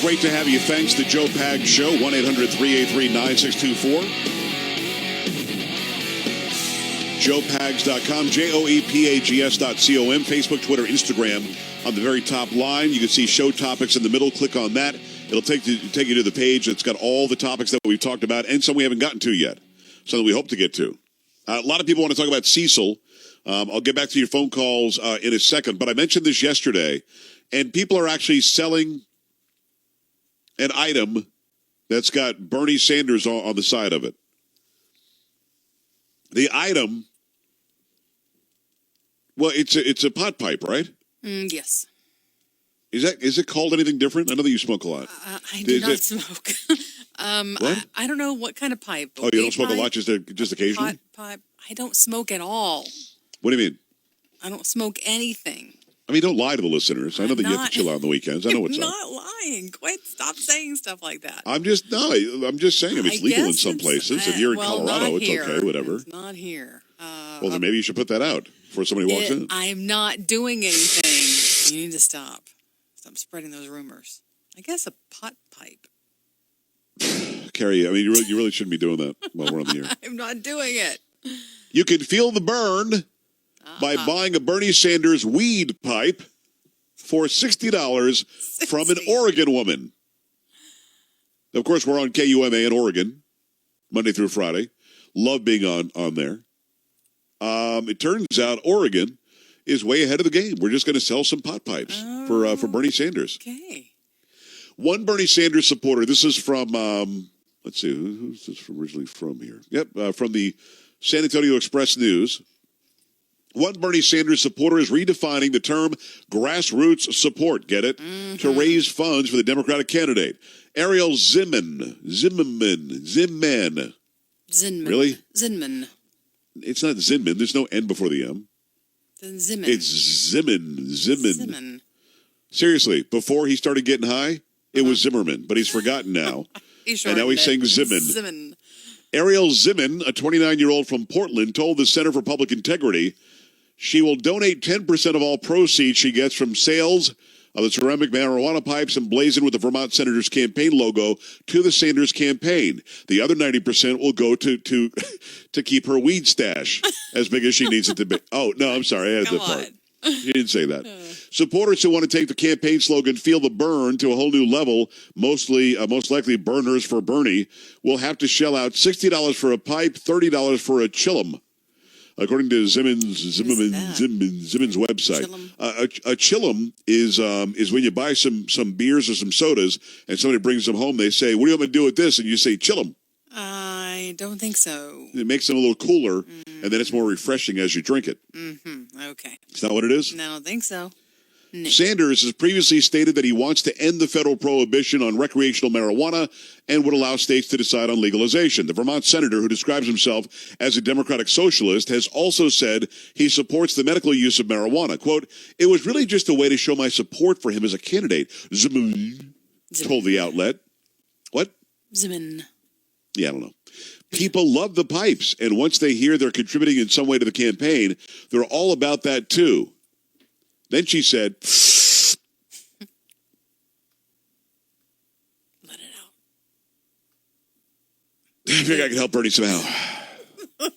great to have you. Thanks to Joe Pags Show, 1-800-383-9624. JoePags.com, JoePags.com, Facebook, Twitter, Instagram. On the very top line, you can see show topics in the middle. Click on that. It'll take you to the page that's got all the topics that we've talked about and some we haven't gotten to yet, some that we hope to get to. A lot of people want to talk about Cecil. I'll get back to your phone calls in a second, but I mentioned this yesterday, and people are actually selling an item that's got Bernie Sanders on the side of it. The item, well, it's a pot pipe, right? Yes. Is it called anything different? I know that you smoke a lot. I do not smoke. What? I don't know what kind of pipe. Oh, you don't smoke a lot, just occasionally? Pipe. I don't smoke at all. What do you mean? I don't smoke anything. I mean, don't lie to the listeners. I know that you have to chill out on the weekends. I know what's up. I'm not lying. Stop saying stuff like that. I'm just saying. It's legal in some places. If you're in Colorado, it's okay, whatever. It's not here. Well, then maybe you should put that out before somebody walks in. I'm not doing anything. You need to stop. Stop spreading those rumors. I guess a pot pipe. Carrie, I mean, you really shouldn't be doing that while we're on the air. I'm not doing it. You can feel the burn by buying a Bernie Sanders weed pipe for $60 from an Oregon woman. Of course, we're on KUMA in Oregon, Monday through Friday. Love being on there. It turns out Oregon is way ahead of the game. We're just going to sell some pot pipes for Bernie Sanders. Okay. One Bernie Sanders supporter, this is from, let's see, who's this originally from here? Yep, from the San Antonio Express News. One Bernie Sanders supporter is redefining the term grassroots support, get it? Mm-hmm. To raise funds for the Democratic candidate. Ariel Zimmerman. Really? Zinman. It's not Zinman. There's no N before the M. Then Zimmern. It's Zimmern. Seriously, before he started getting high, it was Zimmerman, but he's forgotten now. And now he's saying Zimmern. Ariel Zimmern, a 29-year-old from Portland, told the Center for Public Integrity she will donate 10% of all proceeds she gets from sales of the ceramic marijuana pipes emblazoned with the Vermont Senator's campaign logo to the Sanders campaign. The other 90% will go to keep her weed stash as big as she needs it to be. Oh, no, I'm sorry. I had that part. You didn't say that. Supporters who want to take the campaign slogan "Feel the Burn" to a whole new level, most likely burners for Bernie, will have to shell out $60 for a pipe, $30 for a chillum. According to Zimmerman's website, a chillum is when you buy some beers or some sodas and somebody brings them home. They say, "What do you want me to do with this?" And you say, "Chillum." I don't think so. It makes them a little cooler, and then it's more refreshing as you drink it. Mm-hmm. Okay. Is that what it is? No, I don't think so. No. Sanders has previously stated that he wants to end the federal prohibition on recreational marijuana and would allow states to decide on legalization. The Vermont senator, who describes himself as a democratic socialist, has also said he supports the medical use of marijuana. Quote, "It was really just a way to show my support for him as a candidate," Zimmerman told the outlet. What? Zimmerman. Yeah, I don't know. People love the pipes, and once they hear they're contributing in some way to the campaign, they're all about that too. Then she said, "Let it out." I think I can help Bernie somehow. That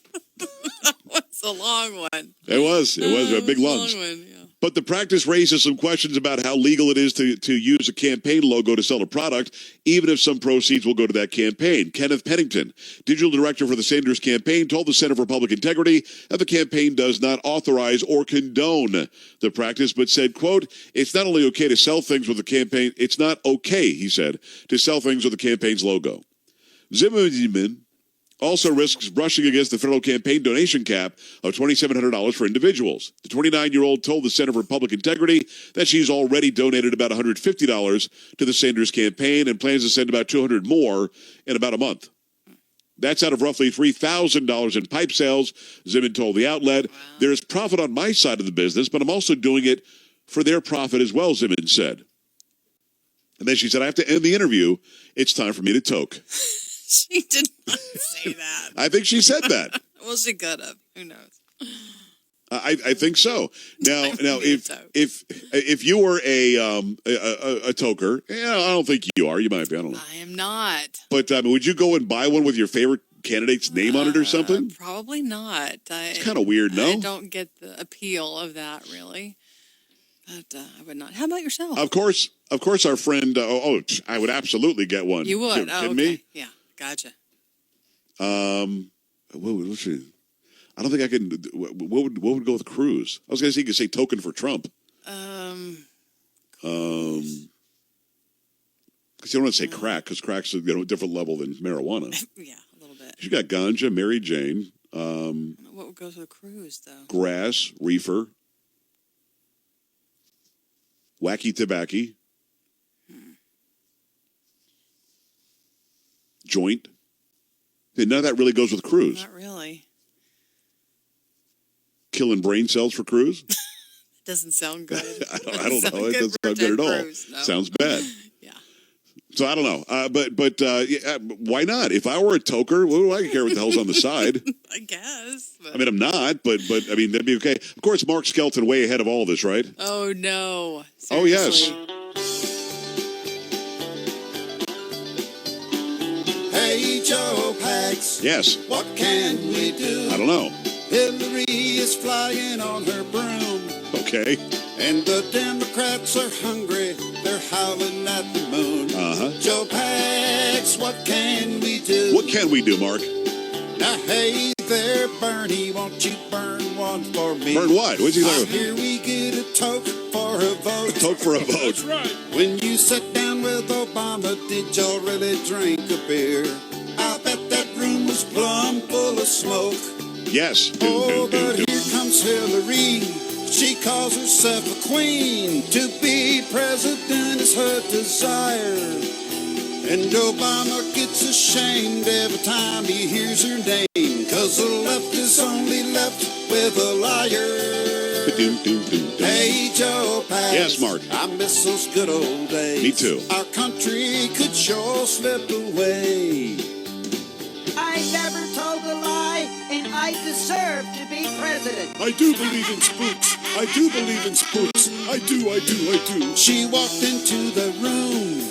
was a long one. It was a big lunge. Long one, yeah. But the practice raises some questions about how legal it is to use a campaign logo to sell a product, even if some proceeds will go to that campaign. Kenneth Pennington, digital director for the Sanders campaign, told the Center for Public Integrity that the campaign does not authorize or condone the practice, but said, quote, "It's not only okay to sell things with the campaign, it's not okay," he said, "to sell things with the campaign's logo." Zimmerman also risks brushing against the federal campaign donation cap of $2,700 for individuals. The 29-year-old told the Center for Public Integrity that she's already donated about $150 to the Sanders campaign and plans to send about $200 more in about a month. That's out of roughly $3,000 in pipe sales, Zimmerman told the outlet. Wow. There's profit on my side of the business, but I'm also doing it for their profit as well, Zimmerman said. And then she said, "I have to end the interview. It's time for me to toke." She did not say that. I think she said that. Well, she could have. Who knows? I think so. Now Maybe if you were a toker, I don't think you are. You might be. I don't know. I am not. But would you go and buy one with your favorite candidate's name on it or something? Probably not. It's kind of weird, no? I don't get the appeal of that, really. But I would not. How about yourself? Of course, our friend. I would absolutely get one. You would? Kidding okay. me? Yeah, gotcha. Let's see. I don't think I can. What would go with Cruz? I was going to say you could say token for Trump. Because you don't want to say crack, because crack's a different level than marijuana. Yeah, a little bit. You got ganja, Mary Jane. What would go with a cruise, though? Grass, reefer, wacky tobacco, joint. None of that really goes with Cruz. Not really. Killing brain cells for Cruz? Doesn't sound good. I don't know. It doesn't sound good at all. No. Sounds bad. Yeah. So I don't know. But why not? If I were a toker, what do I care what the hell's on the side? I guess. But... I mean, I'm not, but I mean, that'd be okay. Of course, Mark Skelton way ahead of all this, right? Oh, no. Seriously. Oh, yes. Hey, Joe Pags. Yes. What can we do? I don't know. Hillary is flying on her broom. Okay. And the Democrats are hungry. They're howling at the moon. Uh-huh. Joe Pags, what can we do? What can we do, Mark? Now, hey there, Bernie, won't you burn one for me? Burn what? What's he talking about? Here we get a toke for a vote. A toke for a vote. That's right. When you sat down with Obama, did y'all really drink a beer? I bet that room was plumb full of smoke. Yes. But here comes Hillary. She calls herself a queen. To be president is her desire. And Obama gets ashamed every time he hears her name. 'Cause the left is only left with a liar. Hey, Joe Pags. Yes, Mark. I miss those good old days. Me too. Our country could sure slip away. I never told a lie, and I deserve to be president. I do believe in spooks. I do believe in spooks. I do. She walked into the room,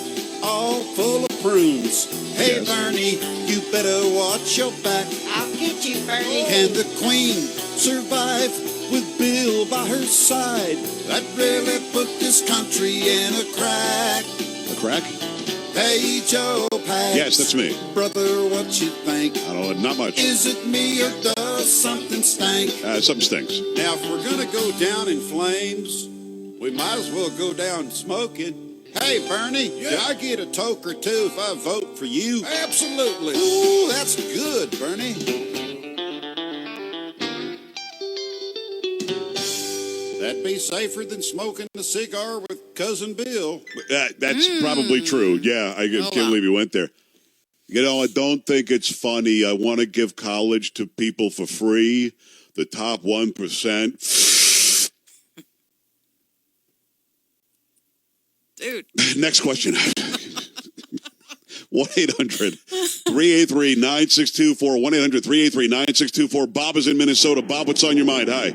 all full of prunes. Hey, Yes. Bernie, you better watch your back. I'll get you, Bernie. Can the Queen survive with Bill by her side? That really put this country in a crack. A crack? Hey, Joe Pags. Yes, that's me. Brother, what you think? I don't know. Not much. Is it me or does something stink? Something stinks. Now, if we're going to go down in flames, we might as well go down smoking. Hey, Bernie, do I get a toke or two if I vote for you? Absolutely. Ooh, that's good, Bernie. That'd be safer than smoking a cigar with Cousin Bill. That's probably true. Yeah, I can't believe you went there. You know, I don't think it's funny. I want to give college to people for free. The top 1%. Dude. Next question. 1-800-383-9624. 1-800-383-9624. Bob is in Minnesota. Bob, what's on your mind? Hi.